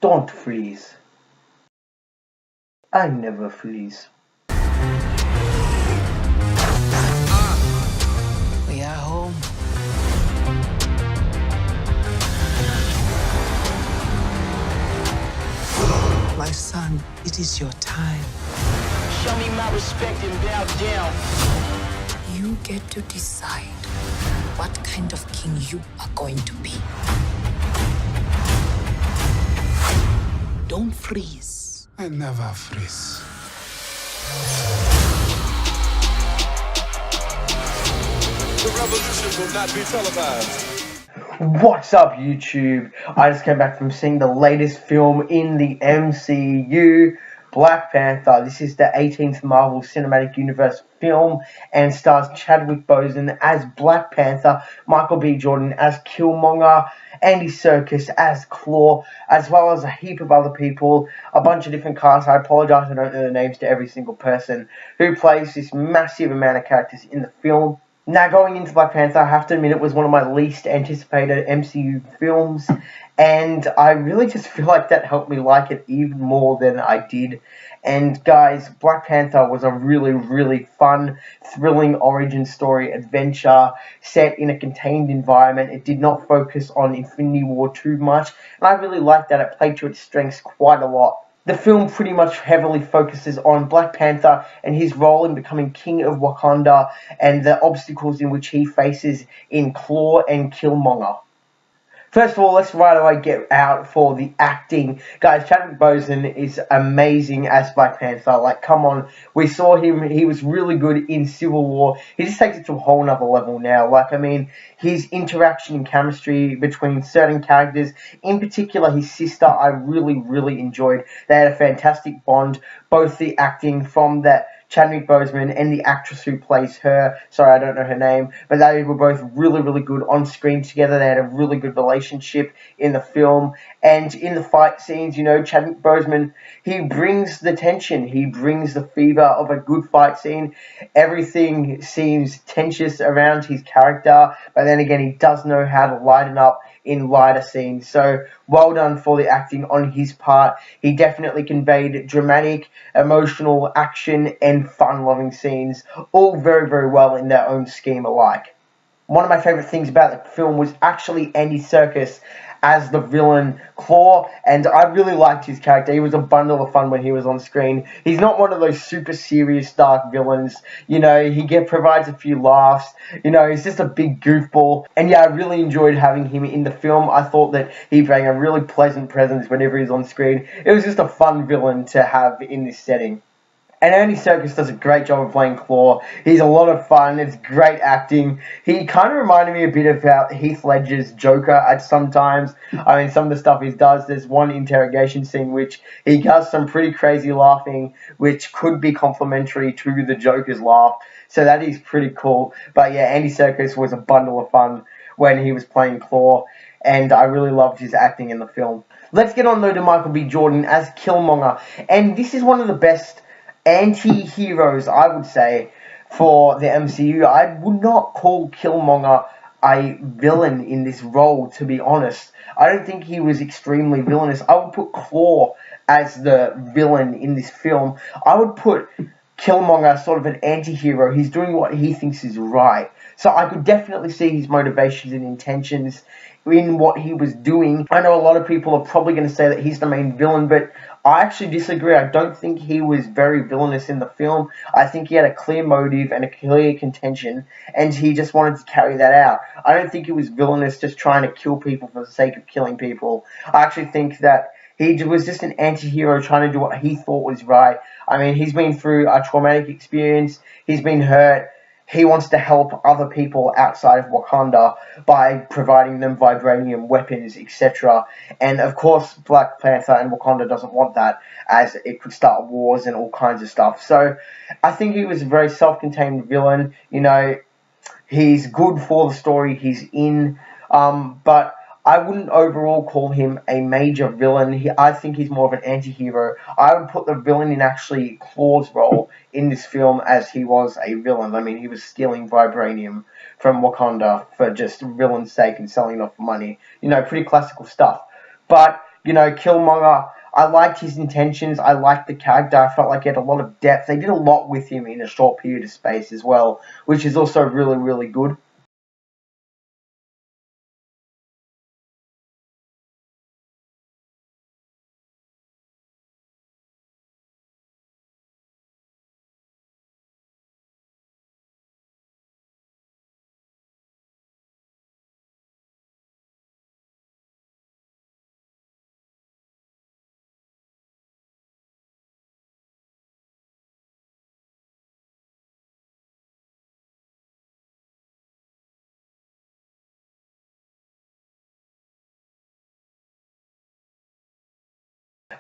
Don't freeze. I never freeze. We are home. My son, it is your time. Show me my respect and bow down. You get to decide what kind of king you are going to be. Don't freeze. I never freeze. The revolution will not be televised. What's up, YouTube? I just came back from seeing the latest film in the MCU, Black Panther. This is the 18th Marvel Cinematic Universe film and stars Chadwick Boseman as Black Panther, Michael B. Jordan as Killmonger, Andy Serkis as Claw, as well as a heap of other people, a bunch of different casts. I apologize I don't know the names to every single person who plays this massive amount of characters in the film. Now, going into Black Panther, I have to admit it was one of my least anticipated MCU films, and I really just feel like that helped me like it even more than I did. And guys, Black Panther was a really, really fun, thrilling origin story adventure set in a contained environment. It did not focus on Infinity War too much, and I really liked that. It played to its strengths quite a lot. The film pretty much heavily focuses on Black Panther and his role in becoming king of Wakanda and the obstacles in which he faces in Claw and Killmonger. First of all, let's right away get out for the acting. Guys, Chadwick Boseman is amazing as Black Panther. Like, come on. We saw him. He was really good in Civil War. He just takes it to a whole nother level now. Like, I mean, his interaction and chemistry between certain characters, in particular his sister, I really, really enjoyed. They had a fantastic bond. Both the acting from that Chadwick Boseman and the actress who plays her, sorry I don't know her name, but they were both really, really good on screen together. They had a really good relationship in the film, and in the fight scenes, you know, Chadwick Boseman, he brings the tension, he brings the fever of a good fight scene. Everything seems tensious around his character, but then again, he does know how to lighten up in lighter scenes. So well done for the acting on his part. He definitely conveyed dramatic, emotional, action, and fun-loving scenes, all very, very well in their own scheme alike. One of my favourite things about the film was actually Andy Serkis as the villain Claw, and I really liked his character. He was a bundle of fun when he was on screen. He's not one of those super serious dark villains, you know, he provides a few laughs, you know, he's just a big goofball, and yeah, I really enjoyed having him in the film. I thought that he brought a really pleasant presence whenever he's on screen. It was just a fun villain to have in this setting. And Andy Serkis does a great job of playing Claw. He's a lot of fun. It's great acting. He kind of reminded me a bit about Heath Ledger's Joker at some times. I mean, some of the stuff he does. There's one interrogation scene which he does some pretty crazy laughing, which could be complementary to the Joker's laugh. So that is pretty cool. But yeah, Andy Serkis was a bundle of fun when he was playing Claw, and I really loved his acting in the film. Let's get on though to Michael B. Jordan as Killmonger. And this is one of the best anti-heroes, I would say, for the MCU. I would not call Killmonger a villain in this role, to be honest. I don't think he was extremely villainous. I would put Claw as the villain in this film. I would put Killmonger as sort of an anti-hero. He's doing what he thinks is right. So I could definitely see his motivations and intentions in what he was doing. I know a lot of people are probably going to say that he's the main villain, but I actually disagree. I don't think he was very villainous in the film. I think he had a clear motive and a clear contention, and he just wanted to carry that out. I don't think he was villainous just trying to kill people for the sake of killing people. I actually think that he was just an anti-hero trying to do what he thought was right. I mean, he's been through a traumatic experience. He's been hurt. He wants to help other people outside of Wakanda by providing them vibranium weapons, etc. And of course, Black Panther and Wakanda doesn't want that, as it could start wars and all kinds of stuff. So I think he was a very self-contained villain. You know, he's good for the story he's in, but I wouldn't overall call him a major villain. I think he's more of an anti-hero. I would put the villain in actually Claw's role in this film as he was a villain. I mean, he was stealing vibranium from Wakanda for just villain's sake and selling it off for money. You know, pretty classical stuff. But Killmonger, I liked his intentions. I liked the character. I felt like he had a lot of depth. They did a lot with him in a short period of space as well, which is also really, really good.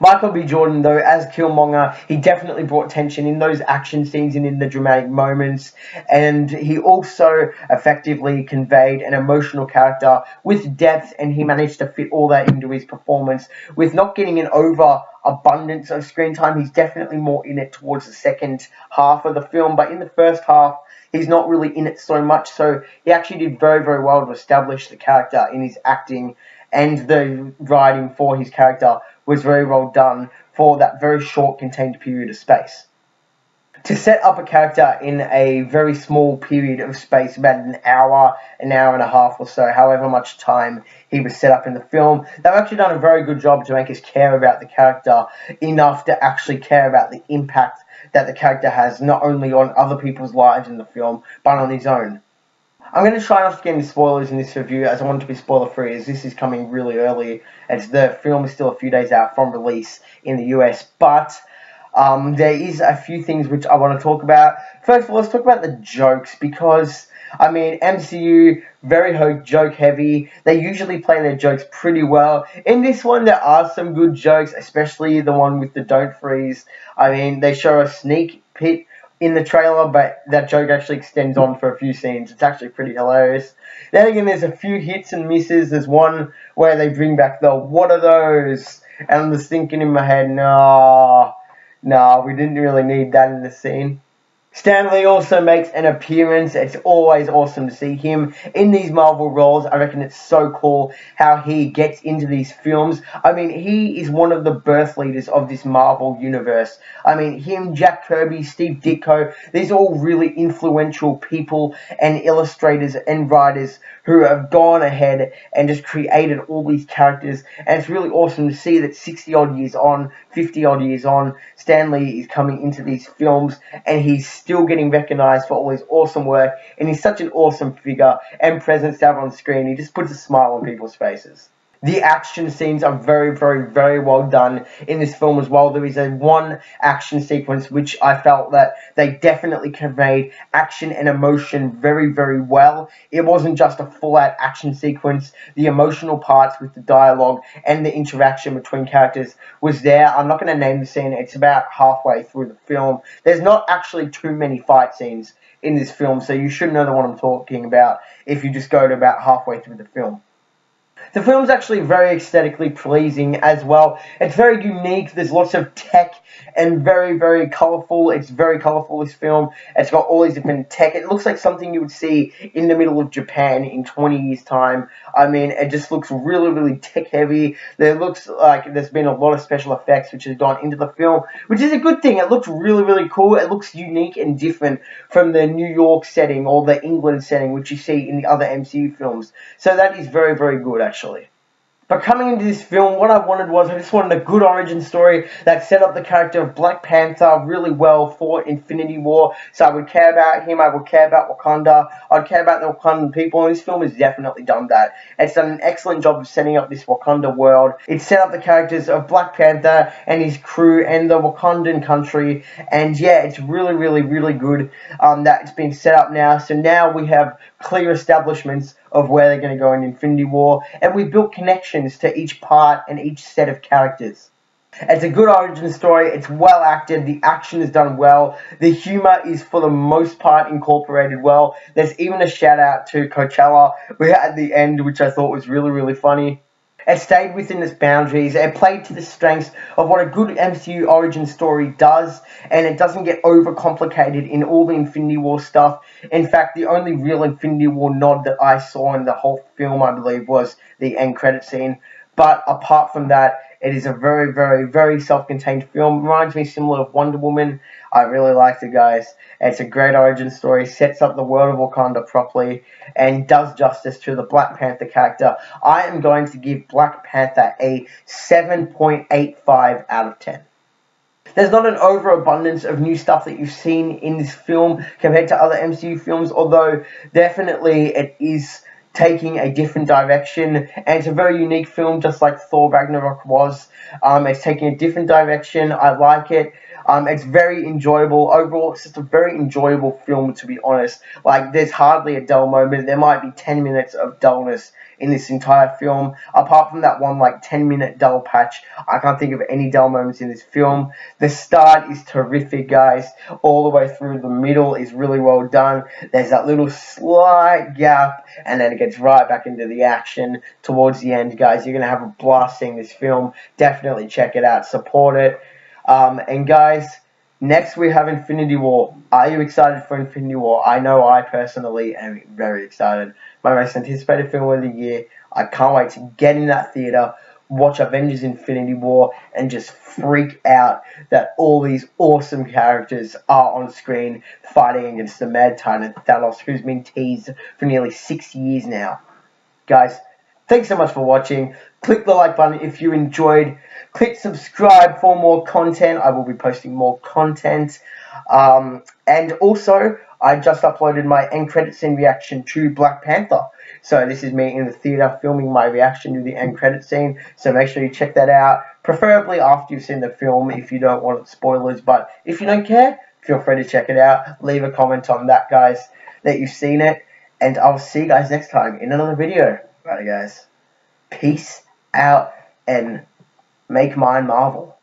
Michael B. Jordan, though, as Killmonger, he definitely brought tension in those action scenes and in the dramatic moments, and he also effectively conveyed an emotional character with depth, and he managed to fit all that into his performance with not getting an overabundance of screen time. He's definitely more in it towards the second half of the film, but in the first half, he's not really in it so much, so he actually did very, very well to establish the character in his acting, and the writing for his character was very well done for that very short contained period of space. To set up a character in a very small period of space, about an hour and a half or so, however much time he was set up in the film, they've actually done a very good job to make us care about the character enough to actually care about the impact that the character has, not only on other people's lives in the film, but on his own. I'm going to try not to get any spoilers in this review, as I want it to be spoiler-free, as this is coming really early, as the film is still a few days out from release in the US, but there is a few things which I want to talk about. First of all, let's talk about the jokes, because, MCU, very joke-heavy. They usually play their jokes pretty well. In this one, there are some good jokes, especially the one with the don't freeze. They show a sneak pit in the trailer, but that joke actually extends on for a few scenes. It's actually pretty hilarious. Then again, there's a few hits and misses. There's one where they bring back the "what are those?" and I'm just thinking in my head, no, we didn't really need that in the scene. Stan Lee also makes an appearance. It's always awesome to see him in these Marvel roles. I reckon it's so cool how he gets into these films. He is one of the birth leaders of this Marvel universe. Him, Jack Kirby, Steve Ditko, these are all really influential people and illustrators and writers who have gone ahead and just created all these characters. And it's really awesome to see that 60 odd years on, 50 odd years on, Stan Lee is coming into these films and he's still getting recognized for all his awesome work, and he's such an awesome figure and presence to have on screen. He just puts a smile on people's faces. The action scenes are very, very, very well done in this film as well. There is one action sequence which I felt that they definitely conveyed action and emotion very, very well. It wasn't just a full-out action sequence. The emotional parts with the dialogue and the interaction between characters was there. I'm not going to name the scene. It's about halfway through the film. There's not actually too many fight scenes in this film, so you should know the one I'm talking about if you just go to about halfway through the film. The film's actually very aesthetically pleasing as well. It's very unique. There's lots of tech and very, very colourful. It's very colourful, this film. It's got all these different tech. It looks like something you would see in the middle of Japan in 20 years' time. It just looks really, really tech-heavy. There looks like there's been a lot of special effects which has gone into the film, which is a good thing. It looks really, really cool. It looks unique and different from the New York setting or the England setting, which you see in the other MCU films. So that is very, very good, actually. But coming into this film, what I just wanted a good origin story that set up the character of Black Panther really well for Infinity War. So I would care about him, I would care about Wakanda, I'd care about the Wakandan people, and this film has definitely done that. It's done an excellent job of setting up this Wakanda world. It set up the characters of Black Panther and his crew and the Wakandan country, and yeah, it's really, really, really good that it's been set up now. So now we have clear establishments of where they're going to go in Infinity War, and we've built connections to each part and each set of characters. It's a good origin story, it's well acted, the action is done well, the humour is for the most part incorporated well. There's even a shout out to Coachella at the end, which I thought was really, really funny. It stayed within its boundaries, it played to the strengths of what a good MCU origin story does, and it doesn't get overcomplicated in all the Infinity War stuff. In fact, the only real Infinity War nod that I saw in the whole film, I believe, was the end credit scene. But apart from that, It is a very, very, very self-contained film. Reminds me similar of Wonder Woman. I really liked it, guys. It's a great origin story, sets up the world of Wakanda properly, and does justice to the Black Panther character. I am going to give Black Panther a 7.85 out of 10. There's not an overabundance of new stuff that you've seen in this film compared to other MCU films, although definitely it is taking a different direction, and it's a very unique film, just like Thor Ragnarok was. It's taking a different direction. I like it. It's very enjoyable. Overall, it's just a very enjoyable film, to be honest. Like, there's hardly a dull moment. There might be 10 minutes of dullness in this entire film. Apart from that one, like, 10-minute dull patch, I can't think of any dull moments in this film. The start is terrific, guys. All the way through the middle is really well done. There's that little slight gap, and then it gets right back into the action towards the end, guys. You're going to have a blast seeing this film. Definitely check it out. Support it. And guys, next we have Infinity War. Are you excited for Infinity War? I know I personally am very excited. My most anticipated film of the year. I can't wait to get in that theater, watch Avengers Infinity War, and just freak out that all these awesome characters are on screen fighting against the Mad Titan Thanos, who's been teased for nearly 6 years now. Guys, thanks so much for watching. Click the like button if you enjoyed. Click subscribe for more content. I will be posting more content. And also, I just uploaded my end credit scene reaction to Black Panther. So this is me in the theater filming my reaction to the end credit scene. So make sure you check that out. Preferably after you've seen the film if you don't want spoilers. But if you don't care, feel free to check it out. Leave a comment on that, guys, that you've seen it. And I'll see you guys next time in another video. Right, guys. Peace out and make mine Marvel.